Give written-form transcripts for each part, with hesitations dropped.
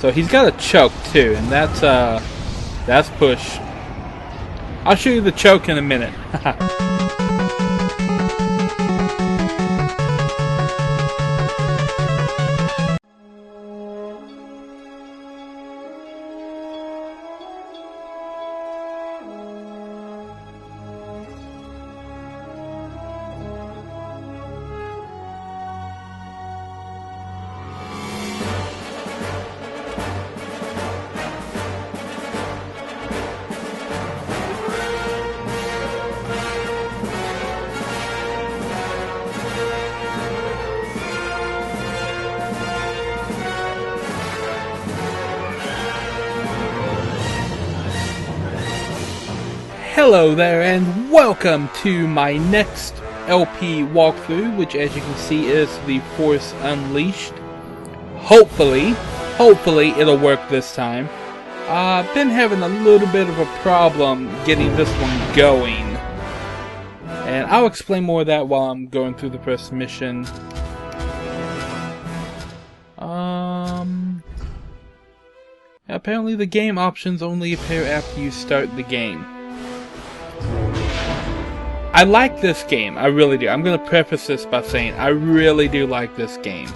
So he's got a choke too, and that's push. I'll show you the choke in a minute. Hello there, and welcome to my next LP walkthrough, which as you can see is The Force Unleashed. Hopefully it'll work this time. I've been having a little bit of a problem getting this one going. And I'll explain more of that while I'm going through the first mission. Apparently the game options only appear after you start the game. I like this game, I really do. I'm going to preface this by saying I really do like this game.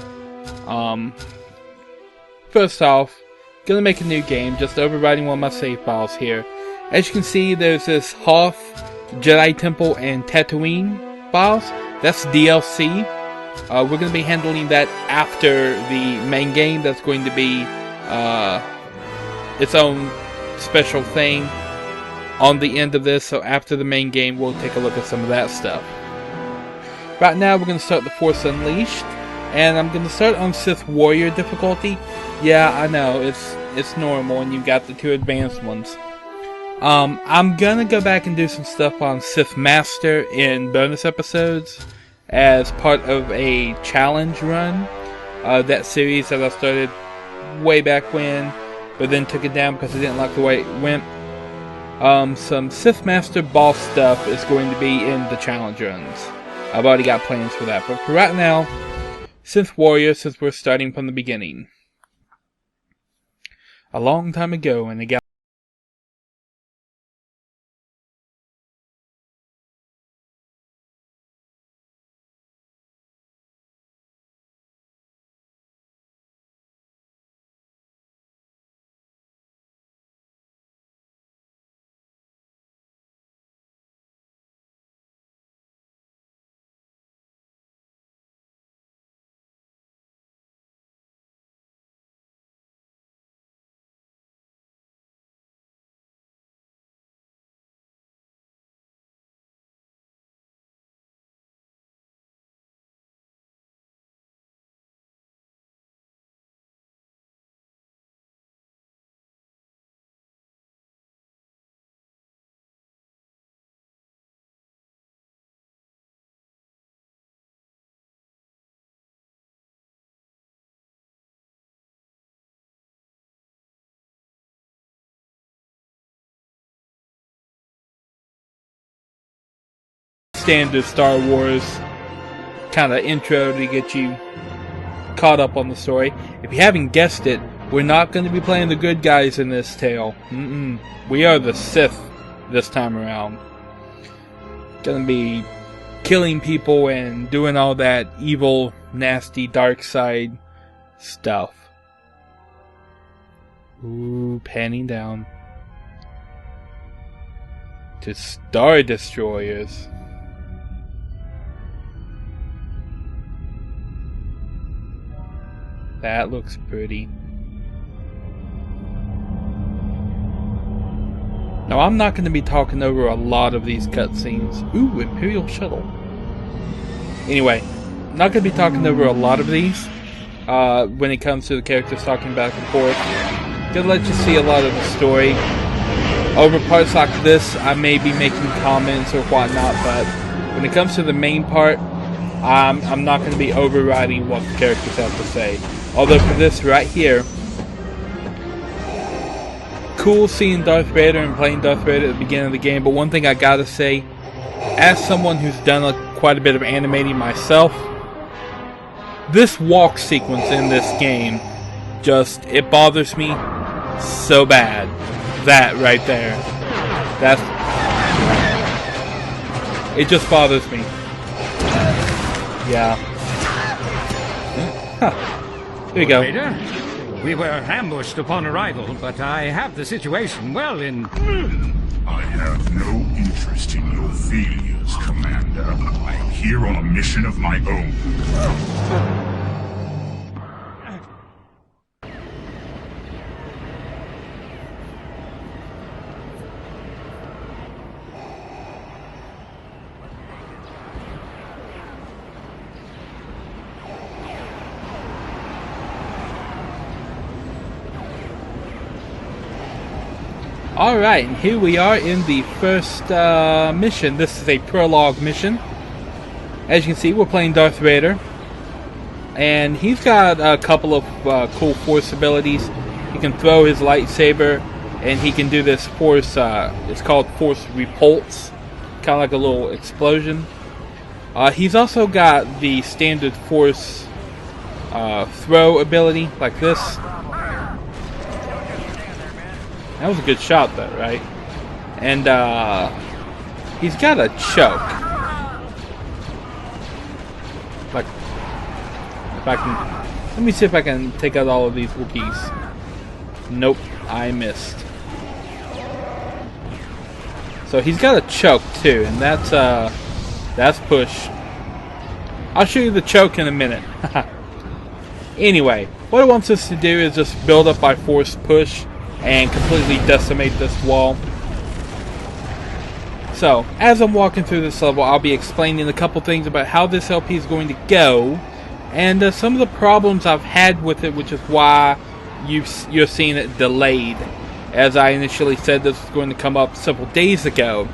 First off, going to make a new game, just overriding one of my save files here. As you can see, there's this Hoth, Jedi Temple, and Tatooine files. That's DLC. We're going to be handling that after the main game. That's going to be its own special thing on the end of this, so after the main game we'll take a look at some of that stuff. Right now we're going to start The Force Unleashed, and I'm going to start on Sith Warrior difficulty. Yeah, I know, it's normal and you've got the two advanced ones. I'm going to go back and do some stuff on Sith Master in bonus episodes as part of a challenge run. That series that I started way back when, but then took it down because I didn't like the way it went. Some Sith Master boss stuff is going to be in the challenge runs. I've already got plans for that, but for right now, Sith Warrior, since we're starting from the beginning. A long time ago in the galaxy. Standard Star Wars kind of intro to get you caught up on the story. If you haven't guessed it, we're not going to be playing the good guys in this tale. We are the Sith this time around. Going to be killing people and doing all that evil, nasty, dark side stuff. Ooh, panning down to Star Destroyers. That looks pretty. Now, I'm not going to be talking over a lot of these cutscenes. Ooh, Imperial Shuttle. Anyway, not going to be talking over a lot of these when it comes to the characters talking back and forth. Gonna let you see a lot of the story. Over parts like this, I may be making comments or whatnot, but when it comes to the main part, I'm not going to be overriding what the characters have to say. Although for this right here, cool seeing Darth Vader and playing Darth Vader at the beginning of the game, but one thing I gotta say, as someone who's done quite a bit of animating myself, this walk sequence in this game just, it bothers me so bad. That right there. That's... It just bothers me. Yeah. Huh. Here we go. Vader, we were ambushed upon arrival, but I have the situation well in... I have no interest in your failures, Commander. I am here on a mission of my own. Alright, and here we are in the first mission. This is a prologue mission. As you can see, we're playing Darth Vader. And he's got a couple of cool Force abilities. He can throw his lightsaber, and he can do this Force, it's called Force Repulse. Kind of like a little explosion. He's also got the standard Force throw ability, like this. That was a good shot, though, right? And he's got a choke. Like, if I can, let me see if I can take out all of these Wookiees. Nope, I missed. So he's got a choke too, and that's push. I'll show you the choke in a minute. Anyway, what it wants us to do is just build up by force push and completely decimate this wall. So, as I'm walking through this level, I'll be explaining a couple things about how this LP is going to go, and some of the problems I've had with it, which is why you're seeing it delayed. As I initially said, this was going to come up several days ago,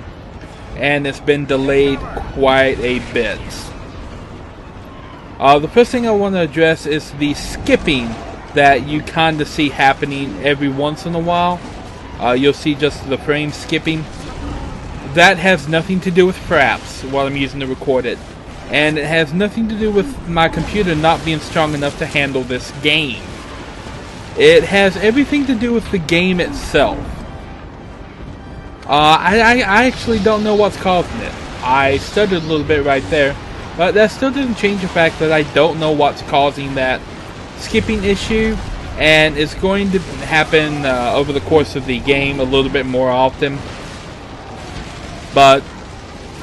and it's been delayed quite a bit. The first thing I want to address is the skipping that you kind of see happening every once in a while. You'll see just the frame skipping. That has nothing to do with fraps while I'm using to record it. And it has nothing to do with my computer not being strong enough to handle this game. It has everything to do with the game itself. I actually don't know what's causing it. I stuttered a little bit right there. But that still doesn't change the fact that I don't know what's causing that skipping issue, and it's going to happen over the course of the game a little bit more often, but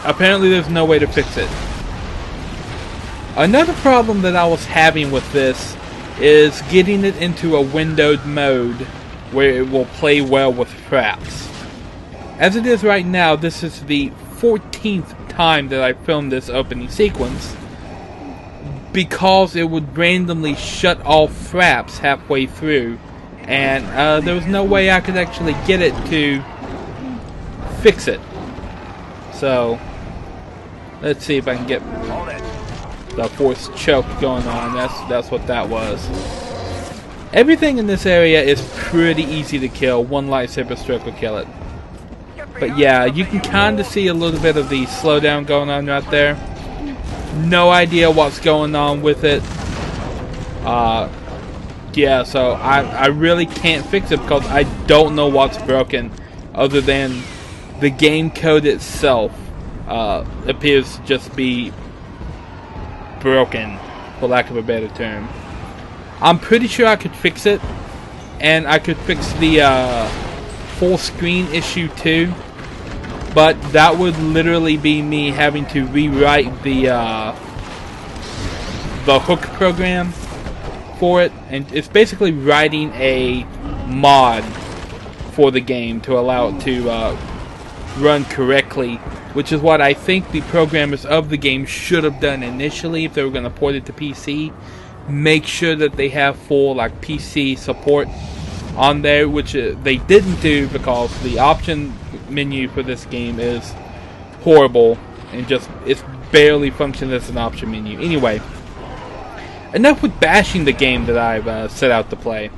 apparently there's no way to fix it. Another problem that I was having with this is getting it into a windowed mode where it will play well with fraps. As it is right now, this is the 14th time that I filmed this opening sequence, because it would randomly shut off fraps halfway through, and there was no way I could actually get it to fix it. So let's see if I can get the force choke going on. That's what that was. Everything in this area is pretty easy to kill. One lightsaber stroke will kill it. But yeah, you can kind of see a little bit of the slowdown going on right there. No idea what's going on with it. Yeah, so I really can't fix it because I don't know what's broken, other than the game code itself appears to just be broken, for lack of a better term. I'm pretty sure I could fix it, and I could fix the full screen issue too. But that would literally be me having to rewrite the hook program for it, and it's basically writing a mod for the game to allow it to run correctly, which is what I think the programmers of the game should have done initially if they were going to port it to PC. Make sure that they have full PC support on there, which they didn't do, because the option menu for this game is horrible and it's barely functions as an option menu. Anyway, enough with bashing the game that I've set out to play.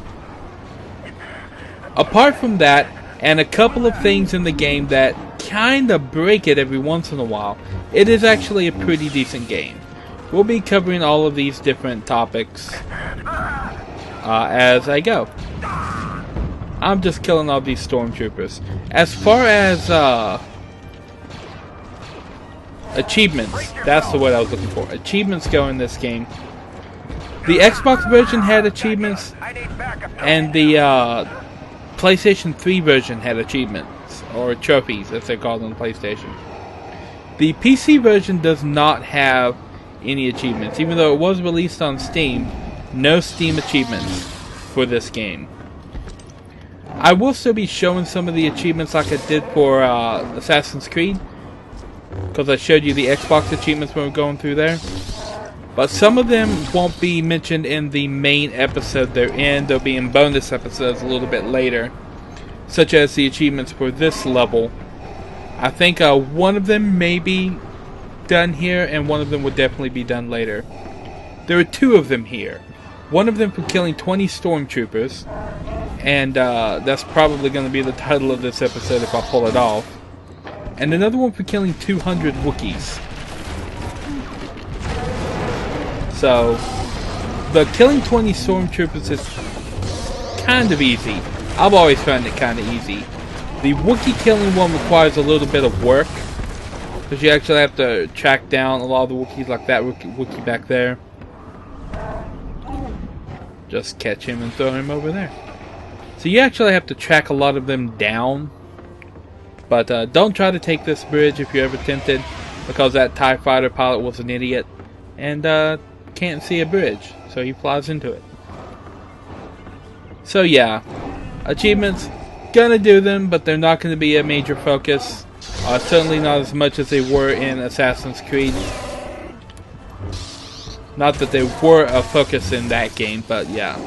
Apart from that, and a couple of things in the game that kind of break it every once in a while, it is actually a pretty decent game. We'll be covering all of these different topics as I go. I'm just killing all these stormtroopers. As far as achievements, that's the word I was looking for. Achievements go in this game. The Xbox version had achievements, and the PlayStation 3 version had achievements, or trophies as they're called on PlayStation. The PC version does not have any achievements, even though it was released on Steam. No Steam achievements for this game. I will still be showing some of the achievements like I did for Assassin's Creed, because I showed you the Xbox achievements when we were going through there. But some of them won't be mentioned in the main episode they're in. They'll be in bonus episodes a little bit later, such as the achievements for this level. I think one of them may be done here, and one of them will definitely be done later. There are two of them here. One of them for killing 20 stormtroopers, and that's probably going to be the title of this episode if I pull it off. And another one for killing 200 Wookiees. So, the killing 20 stormtroopers is kind of easy. I've always found it kind of easy. The Wookiee killing one requires a little bit of work, because you actually have to track down a lot of the Wookiees, like that Wookiee back there. Just catch him and throw him over there. So you actually have to track a lot of them down. But don't try to take this bridge if you're ever tempted, because that TIE fighter pilot was an idiot and can't see a bridge, so he flies into it. So yeah, achievements, gonna do them, but they're not going to be a major focus. Certainly not as much as they were in Assassin's Creed. Not that they were a focus in that game, but yeah.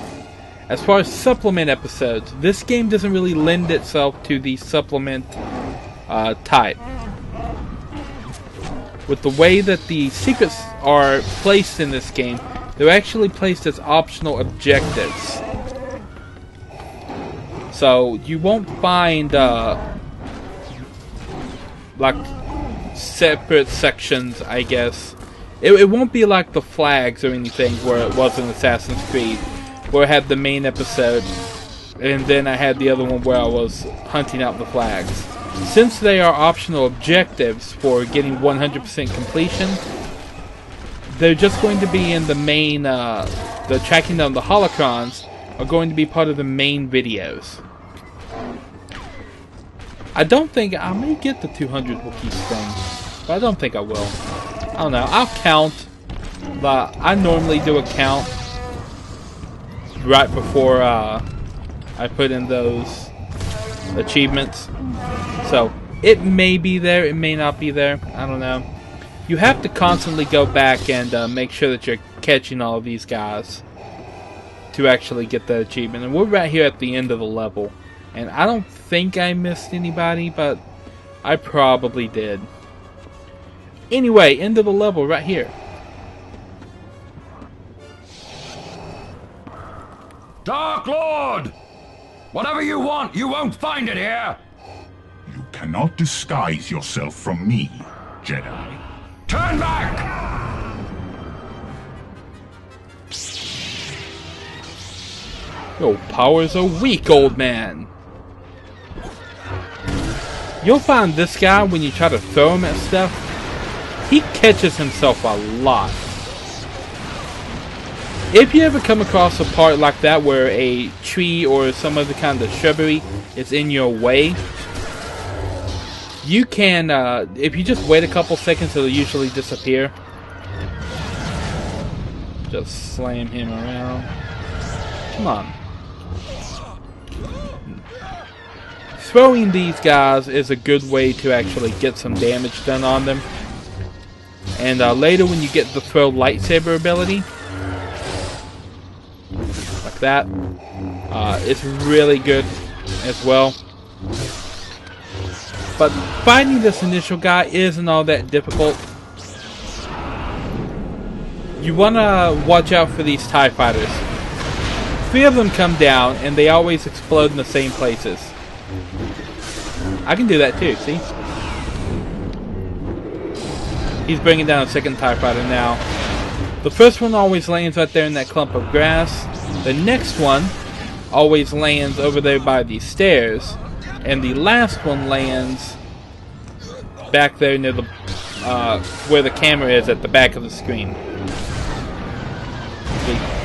As far as supplement episodes, this game doesn't really lend itself to the supplement type. With the way that the secrets are placed in this game, they're actually placed as optional objectives. So you won't find like separate sections, I guess. It won't be like the flags or anything where it was in Assassin's Creed, where I had the main episode and then I had the other one where I was hunting out the flags. Since they are optional objectives for getting 100% completion, they're just going to be in the main, the tracking down the holocrons are going to be part of the main videos. I don't think I may get the 200 Wookiees thing, but I don't think I will. I don't know. I'll count, but I normally do a count right before I put in those achievements. So it may be there, it may not be there. I don't know. You have to constantly go back and make sure that you're catching all of these guys to actually get that achievement. And we're right here at the end of the level. And I don't think I missed anybody, but I probably did. Anyway, end of the level right here. Dark Lord! Whatever you want, you won't find it here! You cannot disguise yourself from me, Jedi. Turn back! Your powers are weak, old man. You'll find this guy, when you try to throw him at stuff, he catches himself a lot. If you ever come across a part like that where a tree or some other kind of shrubbery is in your way, you can, if you just wait a couple seconds, it'll usually disappear. Just slam him around. Come on. Throwing these guys is a good way to actually get some damage done on them. And later when you get the throw lightsaber ability, like that, it's really good as well. But fighting this initial guy isn't all that difficult. You want to watch out for these TIE fighters. 3 of them come down and they always explode in the same places. I can do that too, see? He's bringing down a second TIE fighter now. The first one always lands right there in that clump of grass. The next one always lands over there by these stairs. And the last one lands back there near the where the camera is at the back of the screen.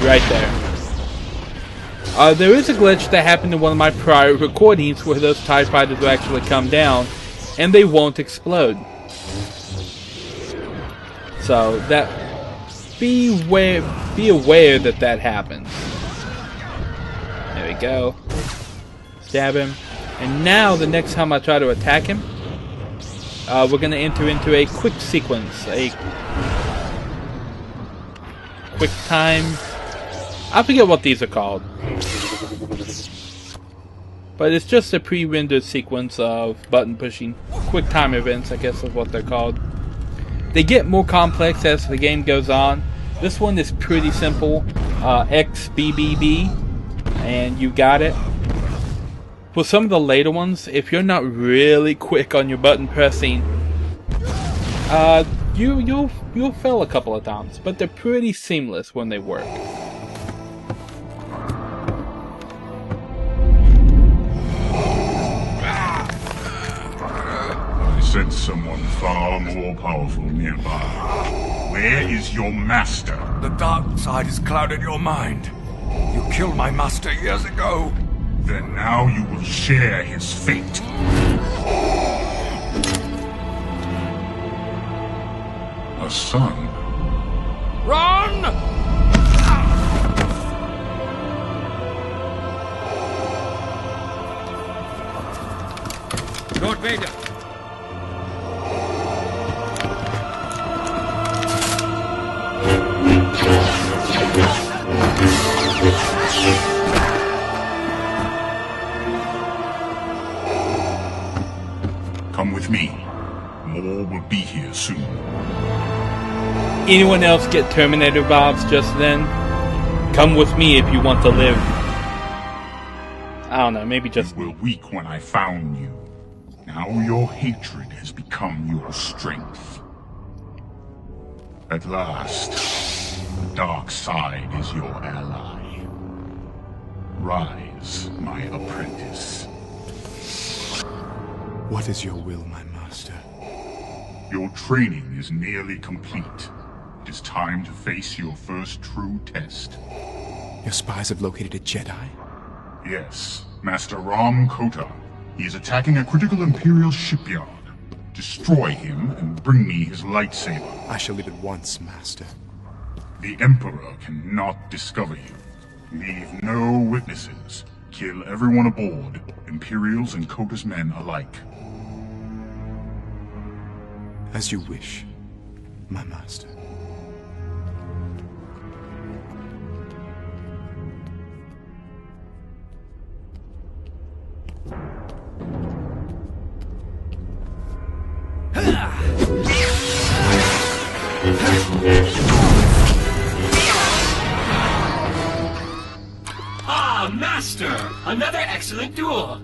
Right there. There is a glitch that happened in one of my prior recordings where those TIE fighters will actually come down and they won't explode. So that be aware that that happens. There we go. Stab him. And now the next time I try to attack him, we're going to enter into a quick sequence. A quick time. I forget what these are called. But it's just a pre-rendered sequence of button pushing. Quick time events, I guess is what they're called. They get more complex as the game goes on. This one is pretty simple. XBBB. And you got it. For some of the later ones, if you're not really quick on your button pressing, you'll fail a couple of times. But they're pretty seamless when they work. Sense someone far more powerful nearby. Where is your master? The dark side has clouded your mind. You killed my master years ago. Then now you will share his fate. A son? Run! Lord Vader. Come with me. More will be here soon. Anyone else get Terminator vibes just then? Come with me if you want to live. I don't know, maybe just... You were weak when I found you. Now your hatred has become your strength. At last, the dark side is your ally. Rise, my apprentice. What is your will, my master? Your training is nearly complete. It is time to face your first true test. Your spies have located a Jedi? Yes, Master Ram Kota. He is attacking a critical Imperial shipyard. Destroy him and bring me his lightsaber. I shall leave at once, master. The Emperor cannot discover you. Leave no witnesses. Kill everyone aboard, Imperials and Kota's men alike. As you wish, my master. Ah, Master! Another excellent duel!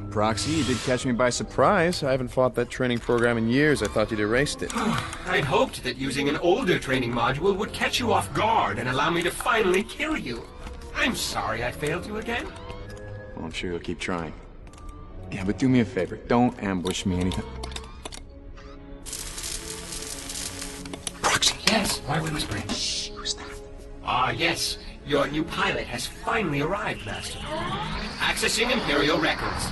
Proxy, you did catch me by surprise. I haven't fought that training program in years. I thought you'd erased it. I'd hoped that using an older training module would catch you off guard and allow me to finally kill you. I'm sorry I failed you again. Well, I'm sure you'll keep trying. Yeah, but do me a favor. Don't ambush me anytime. Proxy! Yes, why are we whispering? Shh, who's that? Ah, yes. Your new pilot has finally arrived, Master. Accessing Imperial records.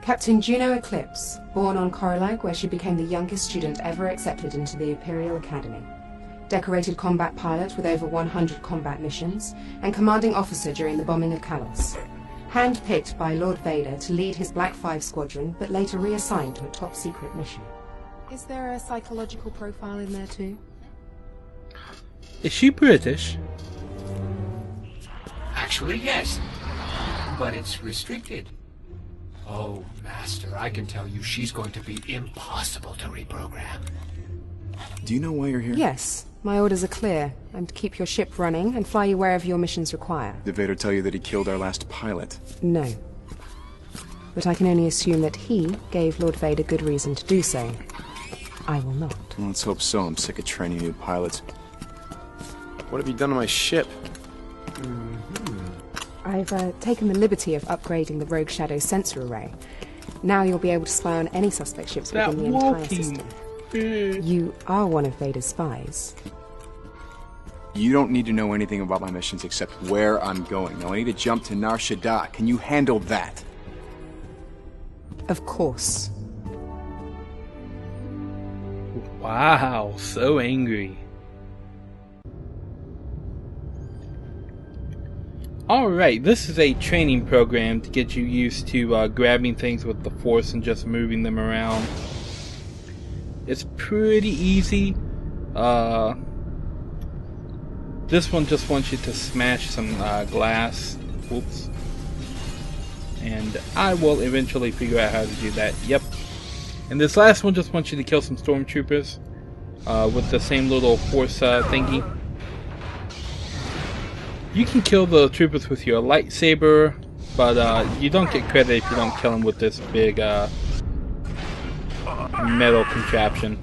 Captain Juno Eclipse, born on Korrilag, where she became the youngest student ever accepted into the Imperial Academy. Decorated combat pilot with over 100 combat missions, and commanding officer during the bombing of Kalos. Hand-picked by Lord Vader to lead his Black 5 squadron, but later reassigned to a top-secret mission. Is there a psychological profile in there too? Is she British? Actually, yes. But it's restricted. Oh, Master, I can tell you she's going to be impossible to reprogram. Do you know why you're here? Yes. My orders are clear. I'm to keep your ship running and fly you wherever your missions require. Did Vader tell you that he killed our last pilot? No. But I can only assume that he gave Lord Vader good reason to do so. I will not. Well, let's hope so. I'm sick of training new pilots. What have you done to my ship? I've taken the liberty of upgrading the Rogue Shadow sensor array. Now you'll be able to spy on any suspect ships within the entire system. You are one of Vader's spies. You don't need to know anything about my missions except where I'm going. Now I need to jump to Nar Shaddaa. Can you handle that? Of course. Wow, so angry. Alright, this is a training program to get you used to grabbing things with the Force and just moving them around. It's pretty easy. This one just wants you to smash some glass. Whoops. And I will eventually figure out how to do that. Yep. And this last one just wants you to kill some stormtroopers with the same little Force thingy. You can kill the troopers with your lightsaber, but you don't get credit if you don't kill them with this big metal contraption.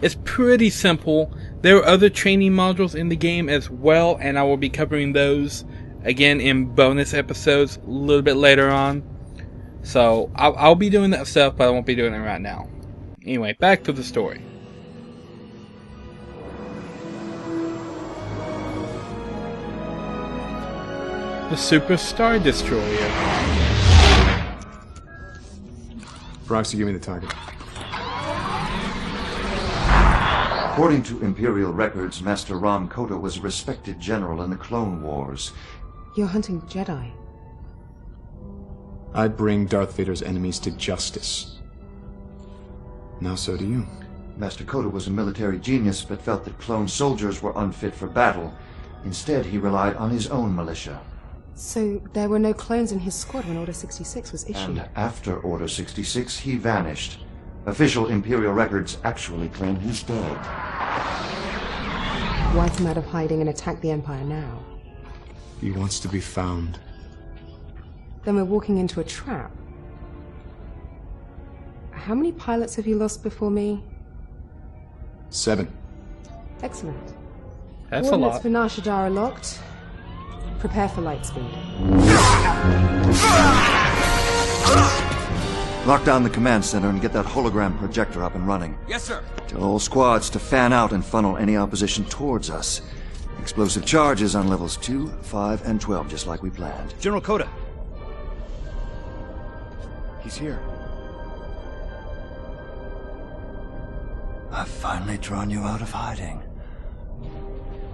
It's pretty simple. There are other training modules in the game as well, and I will be covering those again in bonus episodes a little bit later on. So I'll be doing that stuff, but I won't be doing it right now. Anyway, back to the story. The Super Star Destroyer. Proxy, give me the target. According to Imperial records, Master Ram Kota was a respected general in the Clone Wars. You're hunting the Jedi. I bring Darth Vader's enemies to justice. Now so do you. Master Kota was a military genius, but felt that clone soldiers were unfit for battle. Instead, he relied on his own militia. So there were no clones in his squad when Order 66 was issued? And after Order 66, he vanished. Official Imperial records actually claim he's dead. Why come out of hiding and attack the Empire now? He wants to be found. Then we're walking into a trap. How many pilots have you lost before me? 7. Excellent. That's a Coordinates lot. for Nar Shaddaa are locked. Prepare for light speed. Lock down the command center and get that hologram projector up and running. Yes, sir. Tell all squads to fan out and funnel any opposition towards us. Explosive charges on levels 2, 5, and 12, just like we planned. General Kota. He's here. I've finally drawn you out of hiding.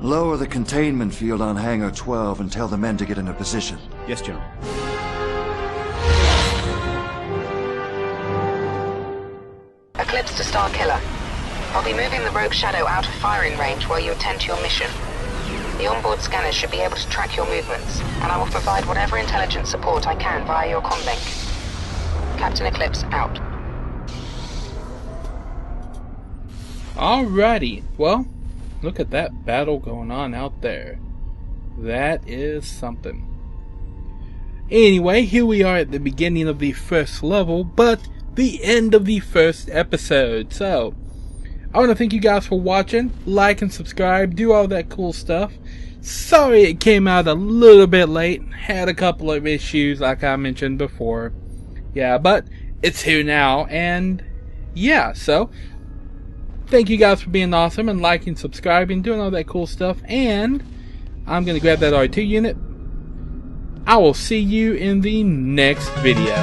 Lower the containment field on Hangar 12 and tell the men to get into position. Yes, General. Eclipse to Star Killer. I'll be moving the Rogue Shadow out of firing range while you attend to your mission. The onboard scanners should be able to track your movements, and I will provide whatever intelligence support I can via your comlink. Captain Eclipse out. Alrighty, well, look at that battle going on out there. That is something. Anyway, here we are at the beginning of the first level, but the end of the first episode. So, I want to thank you guys for watching. Like and subscribe, do all that cool stuff. Sorry it came out a little bit late. Had a couple of issues like I mentioned before. Yeah, but it's here now, and yeah, so thank you guys for being awesome and liking, subscribing, doing all that cool stuff. And I'm going to grab that R2 unit. I will see you in the next video.